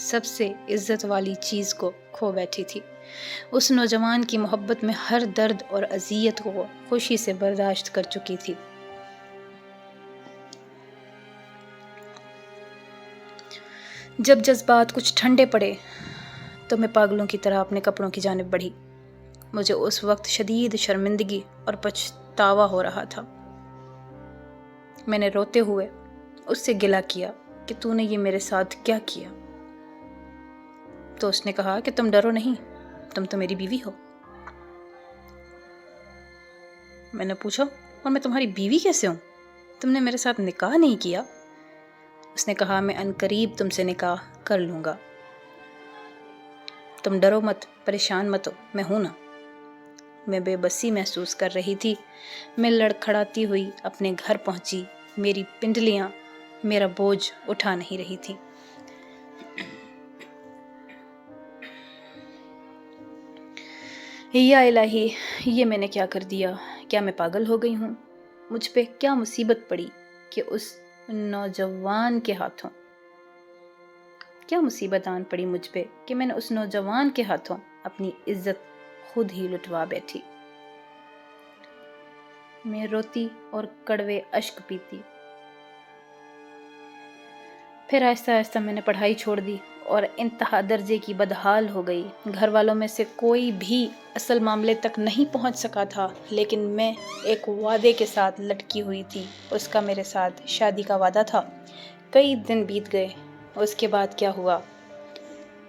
سب سے عزت والی چیز کو کھو بیٹھی تھی۔ اس نوجوان کی محبت میں ہر درد اور اذیت کو خوشی سے برداشت کر چکی تھی۔ جب جذبات کچھ ٹھنڈے پڑے تو میں پاگلوں کی طرح اپنے کپڑوں کی جانب بڑھی۔ مجھے اس وقت شدید شرمندگی اور پچھتاوا ہو رہا تھا۔ میں نے روتے ہوئے اس سے گلہ کیا کہ تو نے یہ میرے ساتھ کیا کیا؟ تو اس نے کہا کہ تم ڈرو نہیں، تم تو میری بیوی ہو۔ میں نے پوچھا اور میں تمہاری بیوی کیسے ہوں؟ تم نے میرے ساتھ نکاح نہیں کیا۔ اس نے کہا میں عنقریب تم سے نکاح کر لوں گا۔ تم ڈرو مت، پریشان مت ہو، میں ہوں نا۔ میں بے بسی محسوس کر رہی تھی۔ میں لڑکھڑاتی ہوئی اپنے گھر پہنچی۔ میری پنڈلیاں میرا بوجھ اٹھا نہیں رہی تھی۔ یا الہی، یہ میں نے کیا کر دیا؟ کیا میں پاگل ہو گئی ہوں؟ مجھ پہ کیا مصیبت پڑی کہ اس نوجوان کے ہاتھوں، کیا مصیبت آن پڑی مجھ پہ کہ میں نے اس نوجوان کے ہاتھوں اپنی عزت خود ہی لٹوا بیٹھی۔ میں روتی اور کڑوے اشک پیتی۔ پھر آہستہ آہستہ میں نے پڑھائی چھوڑ دی اور انتہا درجے کی بدحال ہو گئی۔ گھر والوں میں سے کوئی بھی اصل معاملے تک نہیں پہنچ سکا تھا، لیکن میں ایک وعدے کے ساتھ لٹکی ہوئی تھی۔ اس کا میرے ساتھ شادی کا وعدہ تھا۔ کئی دن بیت گئے۔ اس کے بعد کیا ہوا؟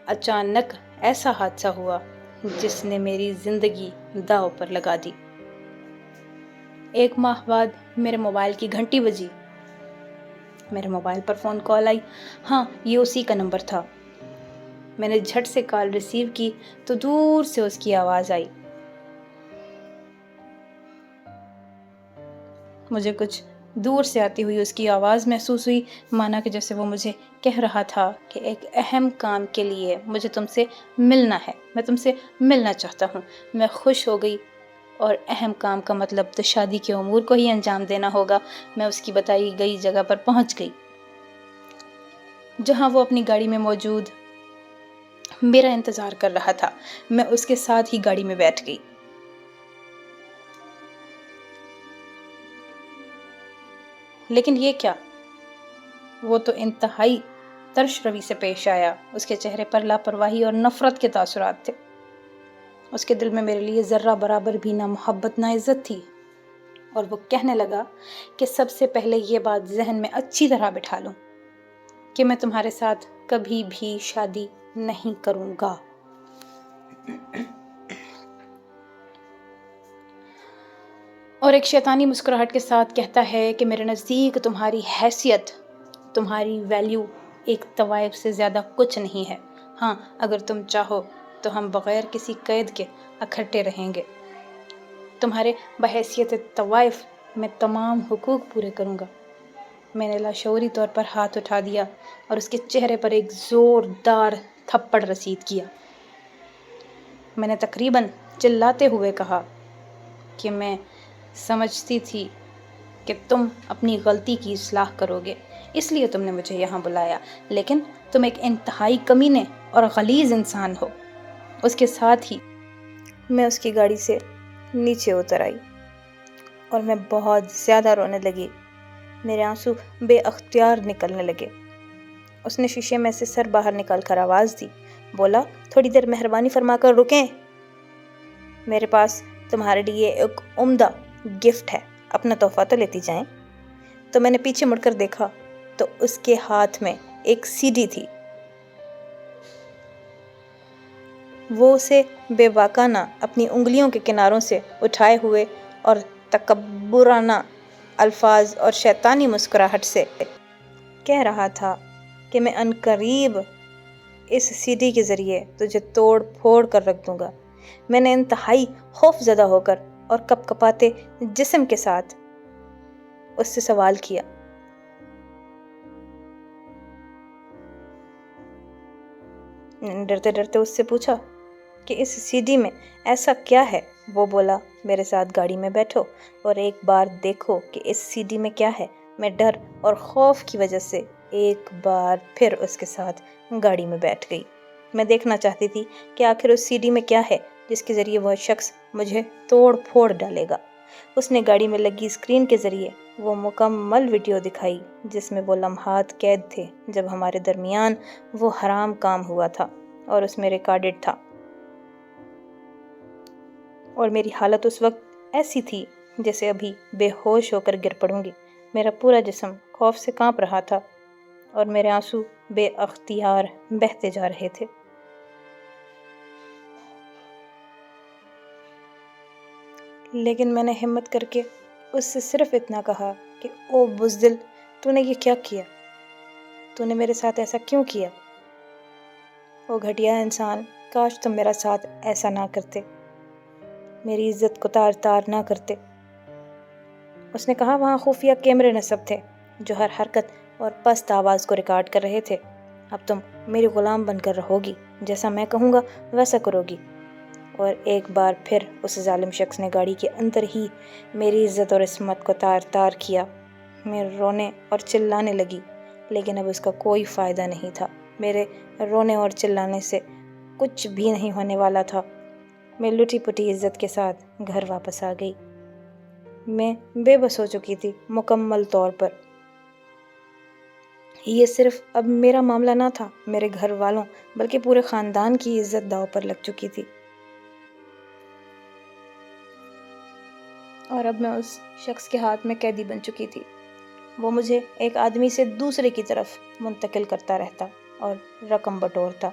اچانک ایسا حادثہ ہوا جس نے میری زندگی داؤ پر لگا دی۔ 1 ماہ بعد میرے موبائل کی گھنٹی بجی۔ میرے موبائل پر فون کال آئی۔ ہاں، یہ اسی کا نمبر تھا۔ میں نے جھٹ سے کال ریسیو کی تو دور سے اس کی آواز آئی۔ مجھے کچھ دور سے آتی ہوئی اس کی آواز محسوس ہوئی، مانا کہ جیسے وہ مجھے کہہ رہا تھا کہ ایک اہم کام کے لیے مجھے تم سے ملنا ہے، میں تم سے ملنا چاہتا ہوں۔ میں خوش ہو گئی، اور اہم کام کا مطلب تو شادی کے امور کو ہی انجام دینا ہوگا۔ میں اس کی بتائی گئی جگہ پر پہنچ گئی، جہاں وہ اپنی گاڑی میں موجود میرا انتظار کر رہا تھا۔ میں اس کے ساتھ ہی گاڑی میں بیٹھ گئی۔ لیکن یہ کیا؟ وہ تو انتہائی ترش روی سے پیش آیا۔ اس کے چہرے پر لاپرواہی اور نفرت کے تاثرات تھے۔ اس کے دل میں میرے لیے ذرہ برابر بھی نہ محبت نہ عزت تھی، اور وہ کہنے لگا کہ سب سے پہلے یہ بات ذہن میں اچھی طرح بٹھا لوں کہ میں تمہارے ساتھ کبھی بھی شادی نہیں کروں گا۔ اور ایک شیطانی مسکراہٹ کے ساتھ کہتا ہے کہ میرے نزدیک تمہاری حیثیت، تمہاری ویلیو ایک طوائف سے زیادہ کچھ نہیں ہے۔ ہاں، اگر تم چاہو تو ہم بغیر کسی قید کے اکٹھے رہیں گے۔ تمہارے بحیثیت طوائف میں تمام حقوق پورے کروں گا۔ میں نے لاشعوری طور پر ہاتھ اٹھا دیا اور اس کے چہرے پر ایک زوردار تھپڑ رسید کیا۔ میں نے تقریباً چلاتے ہوئے کہا کہ میں سمجھتی تھی کہ تم اپنی غلطی کی اصلاح کرو گے، اس لیے تم نے مجھے یہاں بلایا، لیکن تم ایک انتہائی کمینے اور غلیظ انسان ہو۔ اس کے ساتھ ہی میں اس کی گاڑی سے نیچے اتر آئی اور میں بہت زیادہ رونے لگی۔ میرے آنسو بے اختیار نکلنے لگے۔ اس نے شیشے میں سے سر باہر نکال کر آواز دی، بولا، تھوڑی دیر مہربانی فرما کر رکیں، میرے پاس تمہارے لیے ایک عمدہ گفٹ ہے، اپنا تحفہ تو لیتی جائیں۔ تو میں نے پیچھے مڑ کر دیکھا تو اس کے ہاتھ میں ایک CD تھی۔ وہ اسے بے باکانہ اپنی انگلیوں کے کناروں سے اٹھائے ہوئے اور تکبرانہ الفاظ اور شیطانی مسکراہٹ سے کہہ رہا تھا کہ میں عنقریب اس CD کے ذریعے تجھے توڑ پھوڑ کر رکھ دوں گا۔ میں نے انتہائی خوف زدہ ہو کر اور کپ کپاتے جسم کے ساتھ اس سے سوال کیا، میں نے ڈرتے ڈرتے اس سے پوچھا کہ اس CD میں ایسا کیا ہے؟ وہ بولا، میرے ساتھ گاڑی میں بیٹھو اور ایک بار دیکھو کہ اس CD میں کیا ہے۔ میں ڈر اور خوف کی وجہ سے ایک بار پھر اس کے ساتھ گاڑی میں بیٹھ گئی۔ میں دیکھنا چاہتی تھی کہ آخر اس CD میں کیا ہے جس کے ذریعے وہ شخص مجھے توڑ پھوڑ ڈالے گا۔ اس نے گاڑی میں لگی اسکرین کے ذریعے وہ مکمل ویڈیو دکھائی جس میں وہ لمحات قید تھے جب ہمارے درمیان وہ حرام کام ہوا تھا، اور اس میں ریکارڈڈ تھا۔ اور میری حالت اس وقت ایسی تھی جیسے ابھی بے ہوش ہو کر گر پڑوں گی۔ میرا پورا جسم خوف سے کانپ رہا تھا اور میرے آنسو بے اختیار بہتے جا رہے تھے۔ لیکن میں نے ہمت کر کے اس سے صرف اتنا کہا کہ او بزدل، تو نے یہ کیا کیا؟ تو نے میرے ساتھ ایسا کیوں کیا؟ او گھٹیا انسان، کاش تم میرا ساتھ ایسا نہ کرتے، میری عزت کو تار تار نہ کرتے۔ اس نے کہا وہاں خفیہ کیمرے نصب تھے جو ہر حرکت اور پست آواز کو ریکارڈ کر رہے تھے۔ اب تم میری غلام بن کر رہو گی، جیسا میں کہوں گا ویسا کرو گی۔ اور ایک بار پھر اس ظالم شخص نے گاڑی کے اندر ہی میری عزت اور عصمت کو تار تار کیا۔ میں رونے اور چلانے لگی، لیکن اب اس کا کوئی فائدہ نہیں تھا۔ میرے رونے اور چلانے سے کچھ بھی نہیں ہونے والا تھا۔ میں لٹی پٹی عزت کے ساتھ گھر واپس آ گئی۔ میں بے بس ہو چکی تھی مکمل طور پر۔ یہ صرف اب میرا معاملہ نہ تھا، میرے گھر والوں بلکہ پورے خاندان کی عزت داؤ پر لگ چکی تھی۔ اور اب میں اس شخص کے ہاتھ میں قیدی بن چکی تھی۔ وہ مجھے ایک آدمی سے دوسرے کی طرف منتقل کرتا رہتا اور رقم بٹورتا۔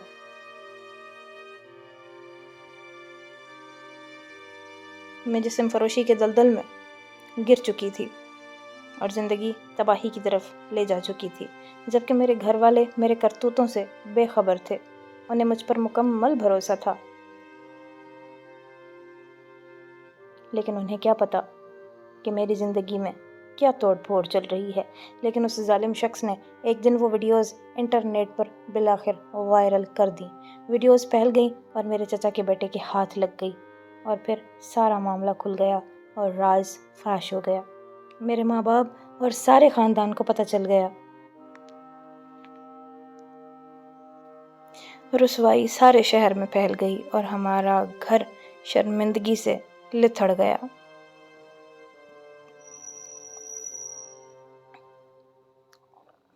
میں جسم فروشی کے دلدل میں گر چکی تھی اور زندگی تباہی کی طرف لے جا چکی تھی، جبکہ میرے گھر والے میرے کرتوتوں سے بے خبر تھے۔ انہیں مجھ پر مکمل بھروسہ تھا، لیکن انہیں کیا پتا کہ میری زندگی میں کیا توڑ پھوڑ چل رہی ہے۔ لیکن اس ظالم شخص نے ایک دن وہ ویڈیوز انٹرنیٹ پر بالآخر وائرل کر دیں۔ ویڈیوز پھیل گئیں اور میرے چچا کے بیٹے کے ہاتھ لگ گئی، اور پھر سارا معاملہ کھل گیا اور راز فاش ہو گیا۔ میرے ماں باپ اور سارے خاندان کو پتہ چل گیا۔ رسوائی سارے شہر میں پھیل گئی اور ہمارا گھر شرمندگی سے لتھڑ گیا۔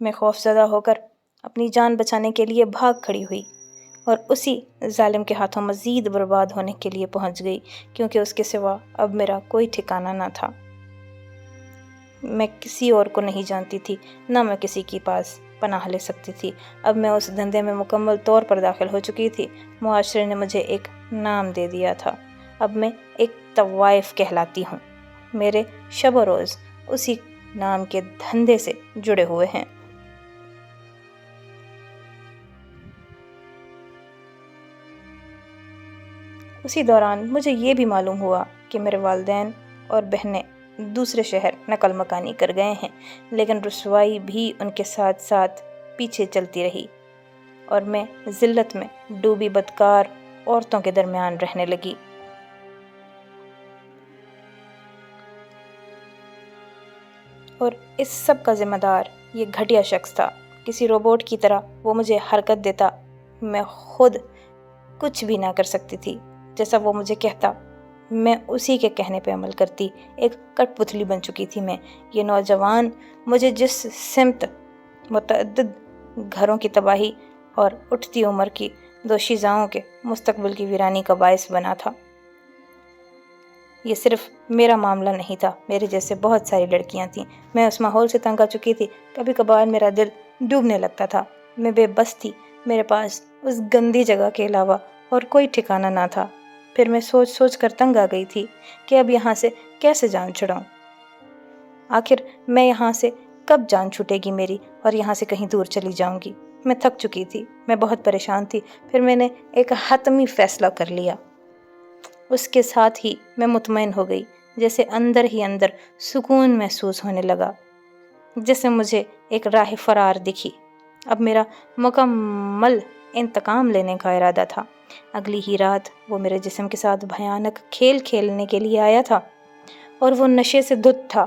میں خوف زدہ ہو کر اپنی جان بچانے کے لیے بھاگ کھڑی ہوئی اور اسی ظالم کے ہاتھوں مزید برباد ہونے کے لیے پہنچ گئی، کیونکہ اس کے سوا اب میرا کوئی ٹھکانہ نہ تھا۔ میں کسی اور کو نہیں جانتی تھی، نہ میں کسی کے پاس پناہ لے سکتی تھی۔ اب میں اس دھندے میں مکمل طور پر داخل ہو چکی تھی۔ معاشرے نے مجھے ایک نام دے دیا تھا۔ اب میں ایک طوائف کہلاتی ہوں۔ میرے شب و روز اسی نام کے دھندے سے جڑے ہوئے ہیں۔ اسی دوران مجھے یہ بھی معلوم ہوا کہ میرے والدین اور بہنیں دوسرے شہر نقل مکانی کر گئے ہیں، لیکن رسوائی بھی ان کے ساتھ ساتھ پیچھے چلتی رہی اور میں ذلت میں ڈوبی بدکار عورتوں کے درمیان رہنے لگی۔ اور اس سب کا ذمہ دار یہ گھٹیا شخص تھا۔ کسی روبوٹ کی طرح وہ مجھے حرکت دیتا، میں خود کچھ بھی نہ کر سکتی تھی۔ جیسا وہ مجھے کہتا میں اسی کے کہنے پہ عمل کرتی۔ ایک کٹ پتلی بن چکی تھی میں۔ یہ نوجوان مجھے جس سمت متعدد گھروں کی تباہی اور اٹھتی عمر کی دوشیزاؤں کے مستقبل کی ویرانی کا باعث بنا تھا۔ یہ صرف میرا معاملہ نہیں تھا، میرے جیسے بہت ساری لڑکیاں تھیں۔ میں اس ماحول سے تنگ آ چکی تھی۔ کبھی کبھار میرا دل ڈوبنے لگتا تھا۔ میں بے بس تھی، میرے پاس اس گندی جگہ کے علاوہ اور کوئی ٹھکانہ نہ تھا۔ پھر میں سوچ سوچ کر تنگ آ گئی تھی کہ اب یہاں سے کیسے جان چھڑاؤں۔ آخر میں یہاں سے کب جان چھوٹے گی میری اور یہاں سے کہیں دور چلی جاؤں گی۔ میں تھک چکی تھی، میں بہت پریشان تھی۔ پھر میں نے ایک حتمی فیصلہ کر لیا۔ اس کے ساتھ ہی میں مطمئن ہو گئی، جیسے اندر ہی اندر سکون محسوس ہونے لگا، جیسے مجھے ایک راہ فرار دکھی۔ اب میرا مکمل انتقام لینے کا ارادہ تھا۔ اگلی ہی رات وہ میرے جسم کے ساتھ بھیانک کھیل کھیلنے کے لیے آیا تھا، اور وہ نشے سے دھت تھا۔